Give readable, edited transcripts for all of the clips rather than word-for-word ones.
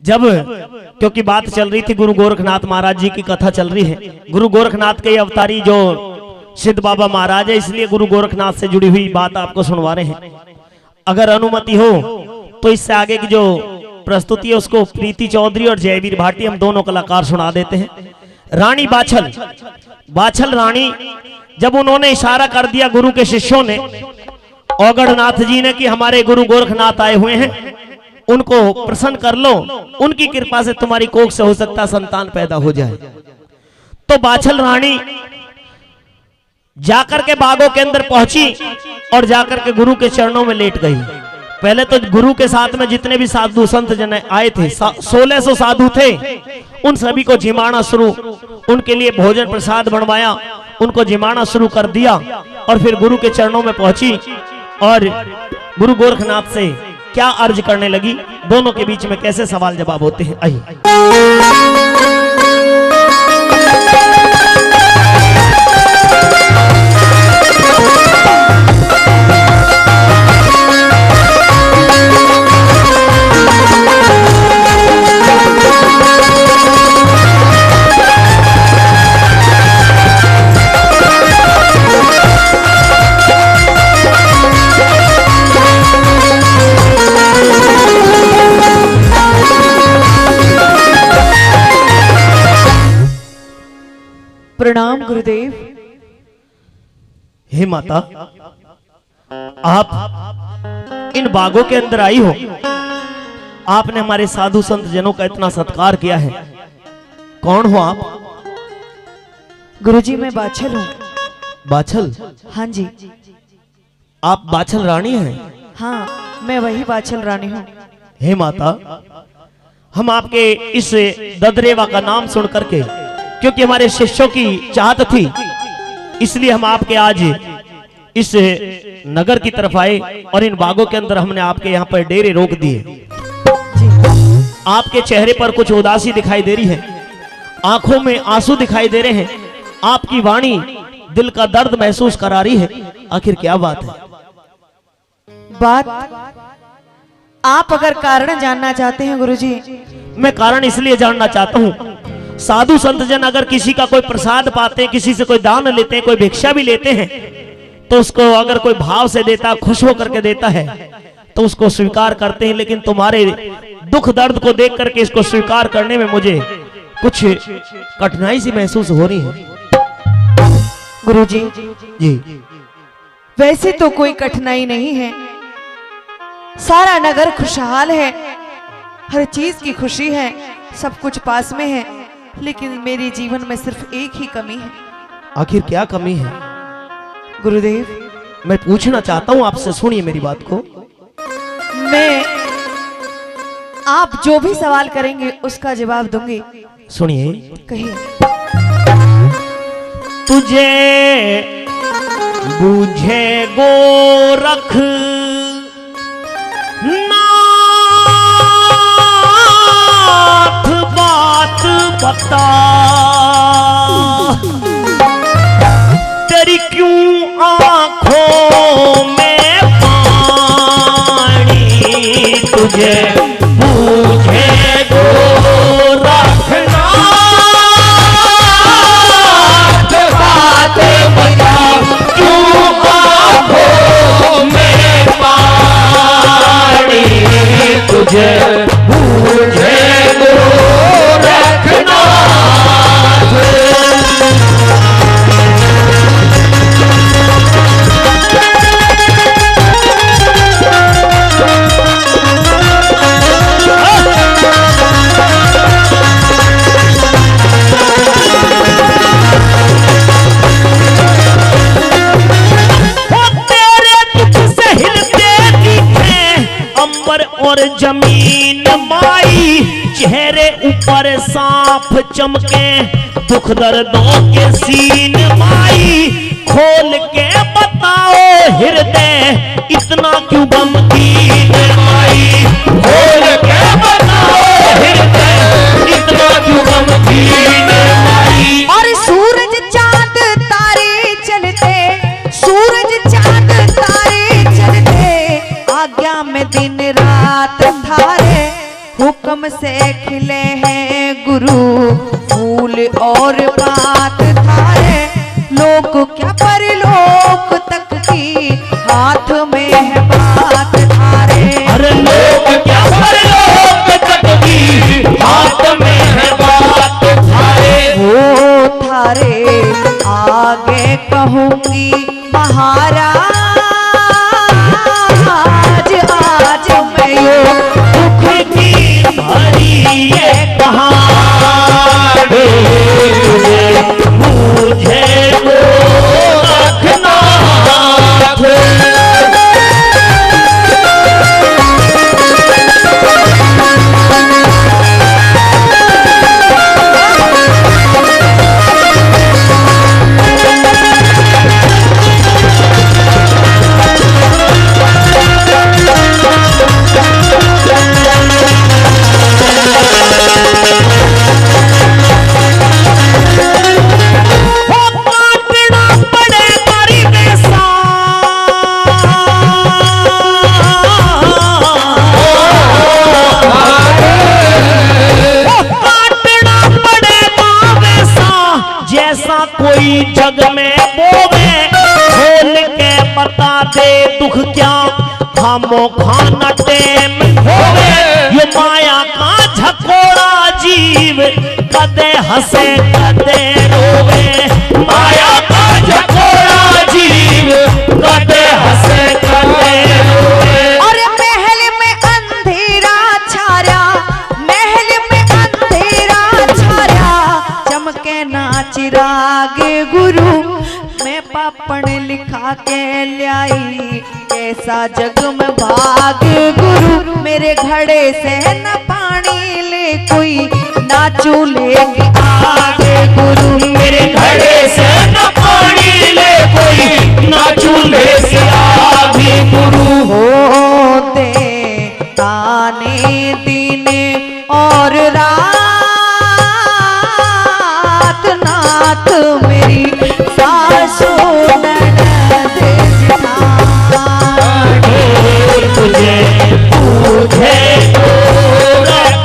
जब क्योंकि बात चल रही थी गुरु गोरखनाथ महाराज जी की कथा चल रही है। गुरु गोरखनाथ के अवतारी जो सिद्ध बाबा महाराज है, इसलिए गुरु गोरखनाथ से जुड़ी हुई बात आपको सुनवा रहे हैं। अगर अनुमति हो तो इससे आगे की जो प्रस्तुति है उसको प्रीति चौधरी और जयवीर भाटी हम दोनों कलाकार सुना देते हैं। रानी बाछल, बाछल रानी, जब उन्होंने इशारा कर दिया गुरु के शिष्यों ने, औगढ़नाथ जी ने, कि हमारे गुरु गोरखनाथ आए हुए हैं, उनको प्रसन्न कर लो, उनकी कृपा से तुम्हारी कोख से हो सकता संतान पैदा हो जाए। तो बाछल रानी जाकर के बागों के अंदर पहुंची और जाकर के गुरु के चरणों में लेट गई। पहले तो गुरु के साथ में जितने भी साधु संत जन आए थे, 1600 साधु थे, उन सभी को जिमाना शुरू, उनके लिए भोजन प्रसाद बनवाया, उनको जिमाना शुरू कर दिया और फिर गुरु के चरणों में पहुंची और गुरु गोरखनाथ से क्या अर्ज करने लगी। दोनों के बीच में कैसे सवाल जवाब होते हैं, आइए। प्रणाम गुरुदेव। हे माता, आप इन बागों के अंदर आई हो, आपने हमारे साधु संत जनों का इतना सत्कार किया है, कौन हो आप? गुरुजी मैं बाछल हूँ। बाछल? हाँ जी। आप बाछल रानी हैं? हाँ, मैं वही बाछल रानी हूँ। हे माता, हम आपके इस ददरेवा का नाम सुन करके, क्योंकि हमारे शिष्यों की चाहत थी, इसलिए हम आपके आज इस नगर की तरफ आए और इन बागों के अंदर हमने आपके यहाँ पर डेरे रोक दिए। आपके चेहरे पर कुछ उदासी दिखाई दे रही है, आंखों में आंसू दिखाई दे रहे हैं, आपकी वाणी दिल का दर्द महसूस करा रही है। आखिर क्या बात है? बात आप अगर कारण जानना चाहते हैं गुरुजी। मैं कारण इसलिए जानना चाहता हूँ, साधु संत जन अगर किसी का कोई प्रसाद पाते हैं, किसी से कोई दान लेते हैं, कोई भिक्षा भी लेते हैं, तो उसको अगर कोई भाव से देता, खुश होकर के देता है, तो उसको स्वीकार करते हैं। लेकिन तुम्हारे दुख दर्द को देख करके इसको स्वीकार करने में मुझे कुछ कठिनाई सी महसूस हो रही है। गुरुजी जी, वैसे तो कोई कठिनाई नहीं है, सारा नगर खुशहाल है, हर चीज की खुशी है, सब कुछ पास में है, लेकिन मेरे जीवन में सिर्फ एक ही कमी है। आखिर क्या कमी है? गुरुदेव मैं पूछना चाहता हूँ आपसे, सुनिए मेरी बात को। मैं आप जो भी सवाल करेंगे उसका जवाब दूंगी। सुनिए। कहिए। तुझे बूझे गोरख बता, तेरी क्यों आंखों में पानी, तुझे बूझे गोरखनाथ बात बता, क्यों आंखों में पानी, तुझे बूझे और जमीन माई, चेहरे ऊपर सांप चमके, दुख दर्दों के सीन माई, खोल के बताओ हृदय इतना क्यों गमगीन माई, खोल के बताओ हृदय इतना क्यों गमगीन माई। और सूरज चांद तारे चलते, सूरज चांद तारे चलते, आज्ञा में दिन रात थारे, हुक्म से खिले हैं गुरु फूल और बात थारे, लोक क्या परलोक तक की हाथ में है बात थारे। अरे लोग क्या परलोक तक की हाथ में है बात थारे। वो थारे आगे कहूंगी महाराज, आज मैं यो दुख की भरी ये कहानी मुझे गोरखनाथ। कोई जग में बोवे खोल के बता दे दुख क्या खामो खाना टेम होवे। ये माया का झकोड़ा जीव कदे हंसे कदे रोवे। माया का झकोड़ा जीव कदे हंसे कदे रोवे। और महल में अंधेरा छाया, महल में अंधेरा छाया, चमके ना चिराग गुरु मैं पापड़ लिखा के लाई, कैसा जग में भाग गुरु मेरे घड़े से न पानी ले कोई ना चूल्हे की आग गुरु मेरे घड़े से न पानी ले कोई ना चूल्हे से आग गुरु। होते ताने दिन और रात नाथ मेरी सासू ननद जेठानी, तुझे पूछे गोरखनाथ।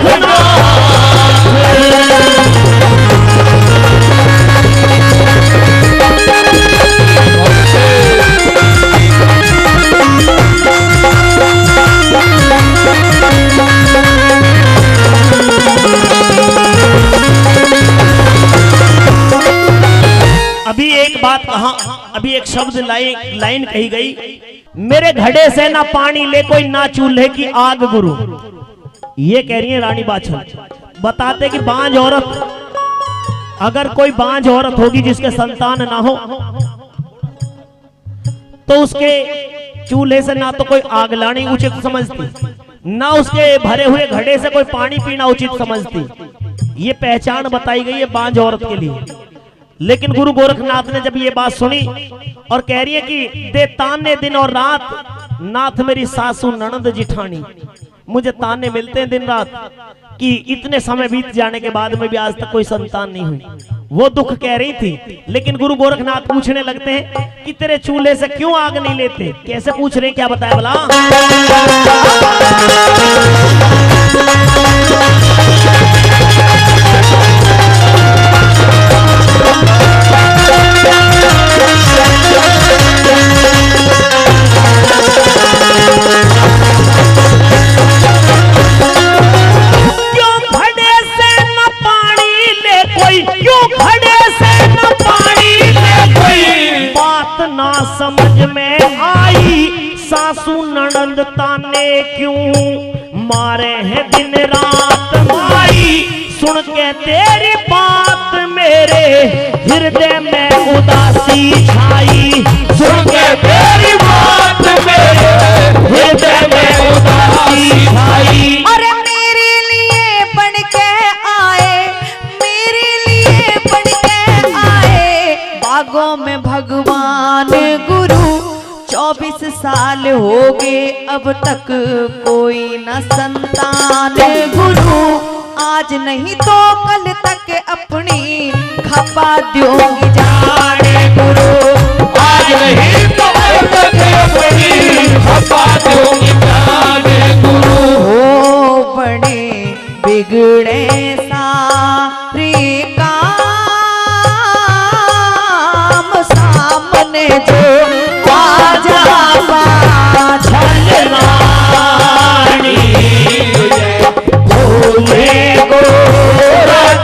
अभी एक बात कहा, अभी एक शब्द लाइन कही गई, मेरे घड़े से ना पानी ले कोई ना चूल्हे की आग गुरु। ये कह रही है रानी बादशाह। बताते कि बांझ औरत, अगर कोई बांझ औरत होगी जिसके संतान ना हो तो उसके चूल्हे से ना तो कोई आग लानी उचित समझती, ना उसके भरे हुए घड़े से कोई पानी पीना उचित समझती। ये पहचान बताई गई है बांझ औरत के लिए। लेकिन गुरु गोरखनाथ ने जब ये बात सुनी और कह रही है कि दे ताने दिन और रात नाथ मेरी सासू ननद जिठानी, मुझे ताने मिलते हैं दिन रात कि इतने समय बीत जाने के बाद में भी आज तक कोई संतान नहीं हुई। वो दुख कह रही थी। लेकिन गुरु गोरखनाथ पूछने लगते हैं कि तेरे चूल्हे से क्यों आग नहीं लेते। कैसे पूछ रहे हैं, क्या बताया भला। समझ में आई सासू ननंद ताने क्यों मारे हैं दिन रात माई, सुन के तेरी बात मेरे हृदय में उदासी छाई। सुन के तेरी बात मेरे हृदय में उदासी छाई। अरे मेरे लिए बन के आए, मेरे लिए बन के आए बागों में भगवान गुरु। 24 साल हो गए अब तक कोई न संतान गुरु। आज नहीं तो कल तक अपनी खपा दूंगी जाने गुरु। आज नहीं तो कल तक अपनी खपा दूंगी जाने गुरु। हो बड़े बिगड़ बिगड़े सारे काम सामने जो बाजा बाछल रानी भोले गोरखनाथ।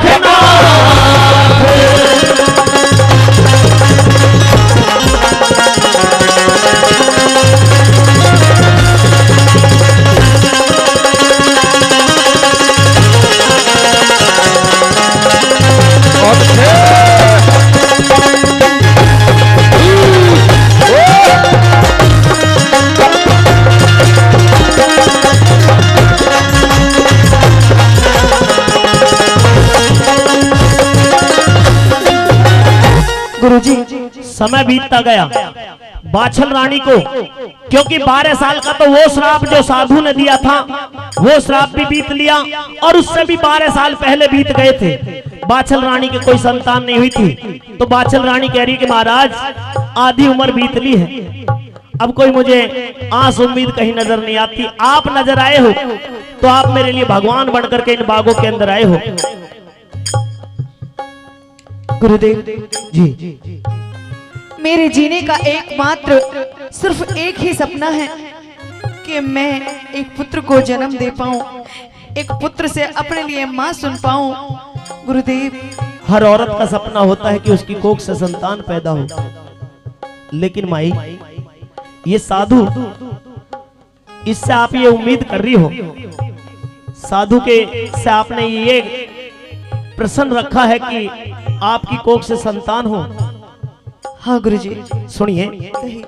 गुरुजी समय बीतता गया, बाछल रानी को क्योंकि 12 साल का तो वो श्राप जो साधु ने दिया था वो श्राप भी बीत लिया और उससे भी 12 साल पहले बीत गए थे। बाछल रानी के कोई संतान नहीं हुई थी, तो बाछल रानी कह रही कि महाराज आधी उम्र बीत ली है, अब कोई मुझे आस उम्मीद कहीं नजर नहीं आती। आप नजर आए हो तो आप मेरे लिए भगवान बनकर के इन बागों के अंदर आए हो। गुरुदेव जी मेरे जीने का एकमात्र सिर्फ एक ही सपना है कि मैं एक पुत्र को जन्म दे पाऊं, एक पुत्र से अपने लिए मां सुन पाऊं। गुरुदेव हर औरत का सपना होता है कि उसकी कोख से संतान पैदा हो, लेकिन माई ये साधु, इससे आप ये उम्मीद कर रही हो, साधु के से आपने ये प्रश्न रखा है कि आपकी कोख से संतान हो। हाँ गुरुजी सुनिए, कहिए।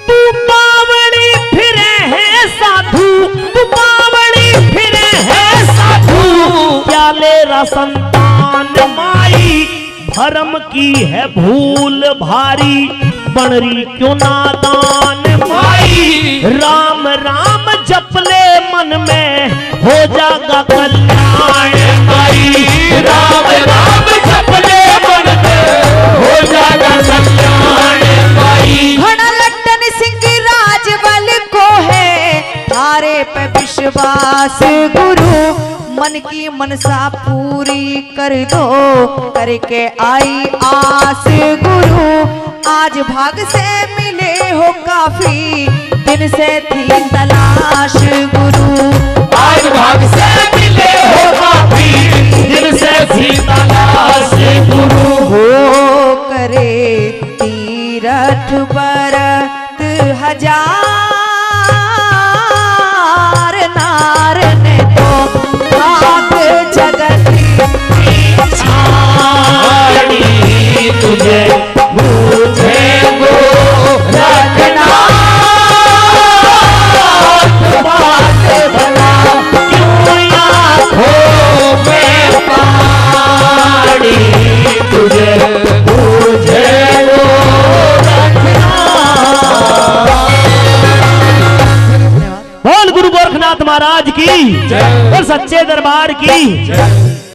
तू बावड़ी फिरे है साधु, तू बावड़ी फिरे है साधु, क्या लेरा संतान माई, भरम की है भूल भारी, बनरी क्यों नादान माई, राम राम जप ले मन में हो जागा कल्याण माई, राम राम जप ले मन में हो जागा कल्याण माई। घड़ा लट्टन सिंह राजबल को है थारे पे विश्वास गुरु, मन की मनसा पूरी कर दो करके आई आस गुरु, आज भाग से मिले हो काफी दिन से थी तलाश गुरु, आज भाग से मिले हो काफी दिन से थी तलाश गुरु, हो करे तीरथ बरत हजार नार ने तो भाग जगत छाड़ी तुझे मुझे रखना बात भला क्यों आँखों में पाड़ी तुझे मुझे रखना। बोल गुरु गोरखनाथ महाराज की, बोल सच्चे दरबार की।